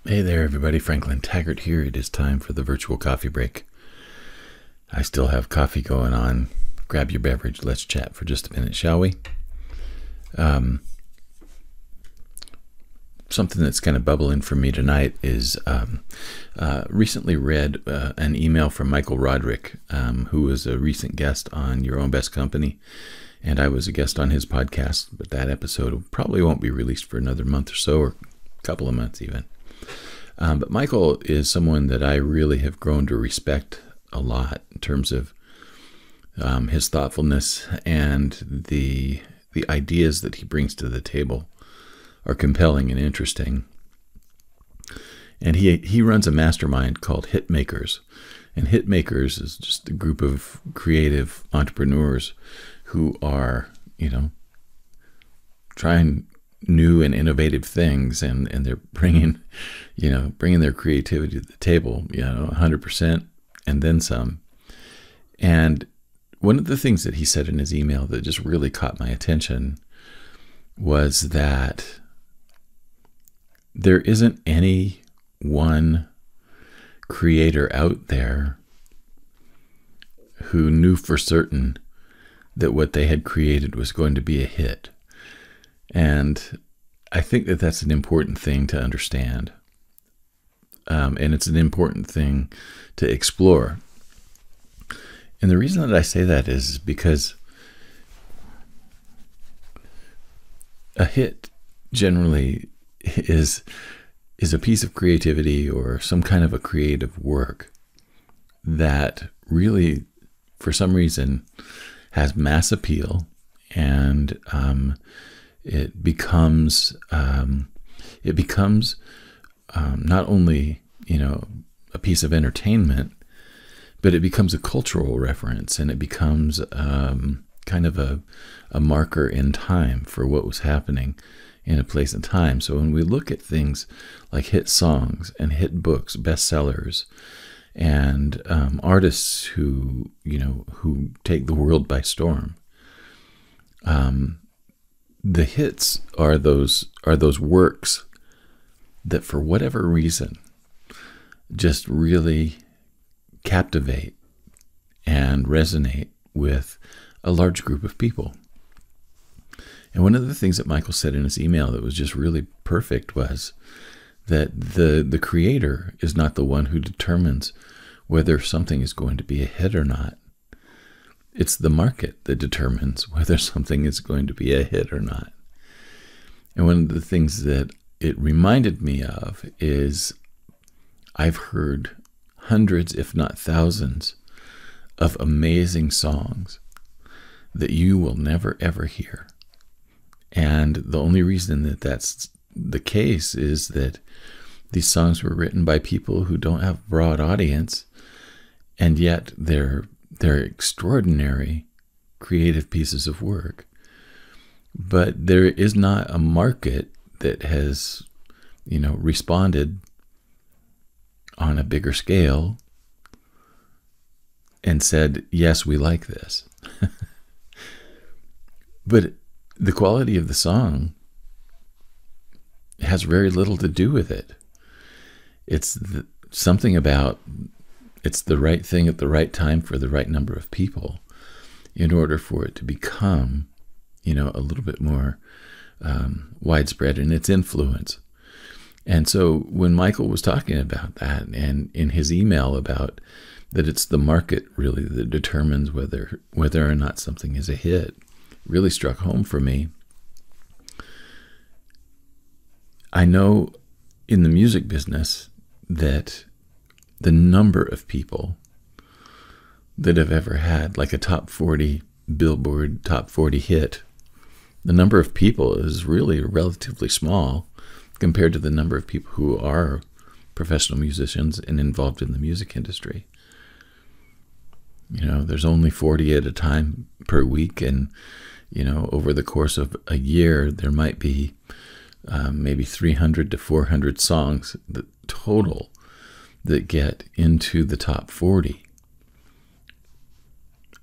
Hey there, everybody. Franklin Taggart here. It is time for the virtual coffee break. I still have coffee going on. Grab your beverage. Let's chat for just a minute, shall we? Something that's kind of bubbling for me tonight is recently read an email from Michael Roderick, who was a recent guest on Your Own Best Company, and I was a guest on his podcast, but that episode probably won't be released for another month or so, or a couple of months even. But Michael is someone that I really have grown to respect a lot in terms of his thoughtfulness, and the ideas that he brings to the table are compelling and interesting. And he runs a mastermind called Hitmakers. And Hitmakers is just a group of creative entrepreneurs who are, trying new and innovative things, and they're bringing their creativity to the table, 100% and then some. And one of the things that he said in his email that just really caught my attention was that there isn't any one creator out there who knew for certain that what they had created was going to be a hit. And I think that that's an important thing to understand. And it's an important thing to explore. And the reason that I say that is because a hit generally is a piece of creativity or some kind of a creative work that really, for some reason, has mass appeal, and it becomes not only a piece of entertainment, but it becomes a cultural reference, and it becomes kind of a marker in time for what was happening in a place and time. So when we look at things like hit songs and hit books, bestsellers, and artists who take the world by storm, the hits are those works that, for whatever reason, just really captivate and resonate with a large group of people. And one of the things that Michael said in his email that was just really perfect was that the creator is not the one who determines whether something is going to be a hit or not. It's the market that determines whether something is going to be a hit or not. And one of the things that it reminded me of is I've heard hundreds, if not thousands, of amazing songs that you will never, ever hear. And the only reason that that's the case is that these songs were written by people who don't have a broad audience, and yet they're extraordinary creative pieces of work. But there is not a market that has, responded on a bigger scale and said, yes, we like this. But the quality of the song has very little to do with it. It's something about it's the right thing at the right time for the right number of people in order for it to become, a little bit more widespread in its influence. And so when Michael was talking about that, and in his email about that it's the market really that determines whether or not something is a hit, really struck home for me. I know in the music business that the number of people that have ever had like a top 40 Billboard top 40 hit, the number of people is really relatively small compared to the number of people who are professional musicians and involved in the music industry. There's only 40 at a time per week, and over the course of a year, there might be maybe 300 to 400 songs total that get into the top 40.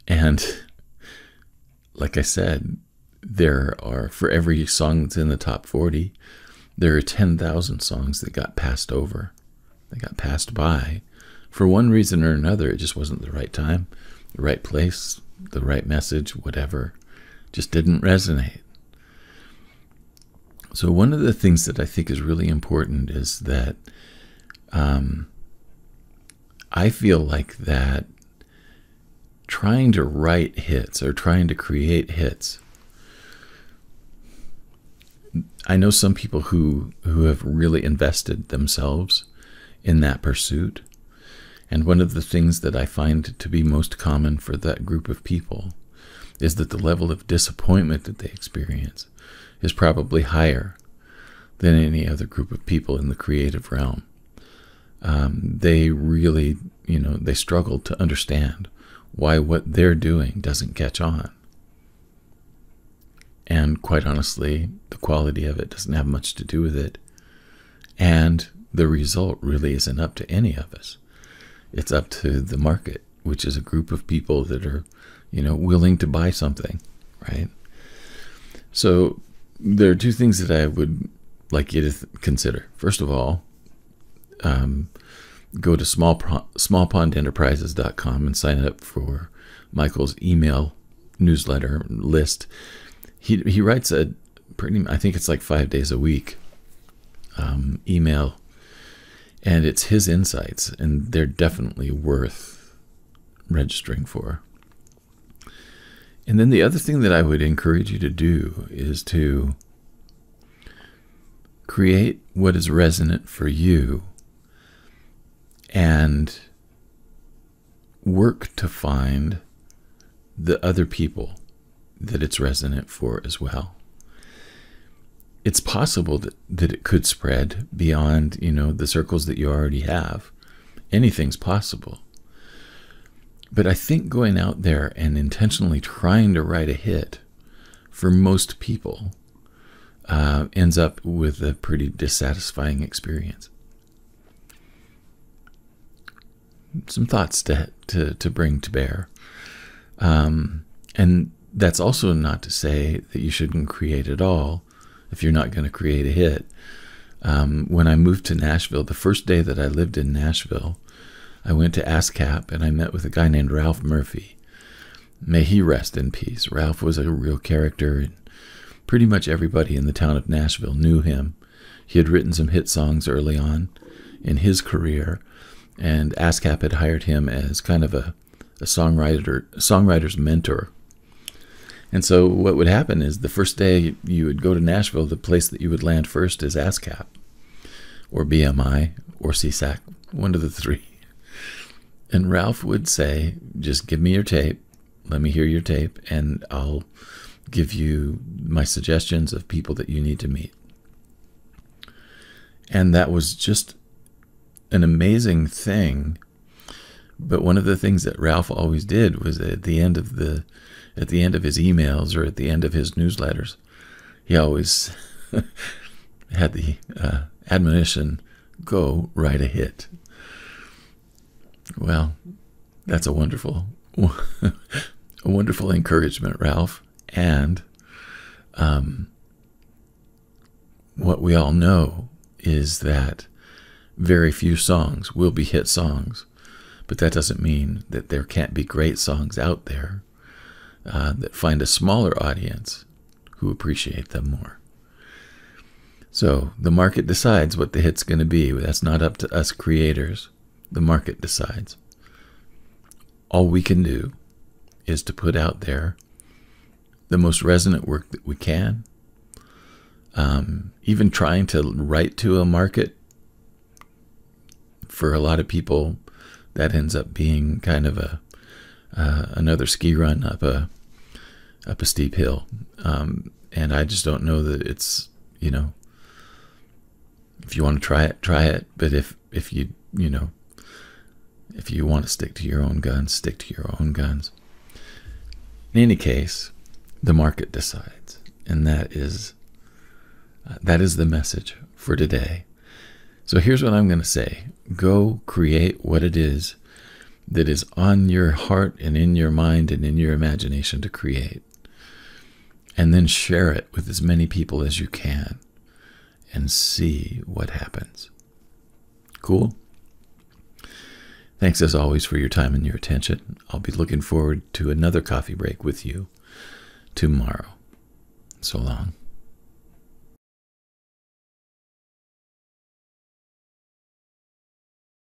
And like I said, there are, for every song that's in the top 40, There are 10,000 songs that got passed over, that got passed by. For one reason or another, it just wasn't the right time, the right place, the right message, whatever. Just didn't resonate. So one of the things that I think is really important is that I feel like that trying to write hits or trying to create hits, I know some people who have really invested themselves in that pursuit. And one of the things that I find to be most common for that group of people is that the level of disappointment that they experience is probably higher than any other group of people in the creative realm. They really, they struggle to understand why what they're doing doesn't catch on. And quite honestly, the quality of it doesn't have much to do with it. And the result really isn't up to any of us. It's up to the market, which is a group of people that are, willing to buy something, right? So there are two things that I would like you to consider. First of all, go to smallpondenterprises.com and sign up for Michael's email newsletter list. He writes I think it's like 5 days a week email, and it's his insights, and they're definitely worth registering for. And then the other thing that I would encourage you to do is to create what is resonant for you and work to find the other people that it's resonant for as well. It's possible that it could spread beyond, the circles that you already have. Anything's possible. But I think going out there and intentionally trying to write a hit for most people ends up with a pretty dissatisfying experience. Some thoughts to bring to bear. And that's also not to say that you shouldn't create at all if you're not going to create a hit. When I moved to Nashville, the first day that I lived in Nashville, I went to ASCAP and I met with a guy named Ralph Murphy. May he rest in peace. Ralph was a real character, and pretty much everybody in the town of Nashville knew him. He had written some hit songs early on in his career, and ASCAP had hired him as kind of a songwriter's mentor. And so what would happen is the first day you would go to Nashville, the place that you would land first is ASCAP or BMI or CSAC, one of the three. And Ralph would say, just give me your tape, let me hear your tape, and I'll give you my suggestions of people that you need to meet. And that was just an amazing thing. But one of the things that Ralph always did was at the end of his emails or at the end of his newsletters, he always had the admonition, go write a hit. Well, that's a wonderful encouragement, Ralph. And what we all know is that very few songs will be hit songs, but that doesn't mean that there can't be great songs out there that find a smaller audience who appreciate them more. So the market decides what the hit's going to be. That's not up to us creators. The market decides. All we can do is to put out there the most resonant work that we can. Even trying to write to a market, for a lot of people, that ends up being kind of another ski run up a steep hill. And I just don't know that it's, if you want to try it. But if you want to stick to your own guns, stick to your own guns. In any case, the market decides, and that is the message for today. So here's what I'm going to say. Go create what it is that is on your heart and in your mind and in your imagination to create. And then share it with as many people as you can. and see what happens. Cool? Thanks as always for your time and your attention. I'll be looking forward to another coffee break with you tomorrow. So long.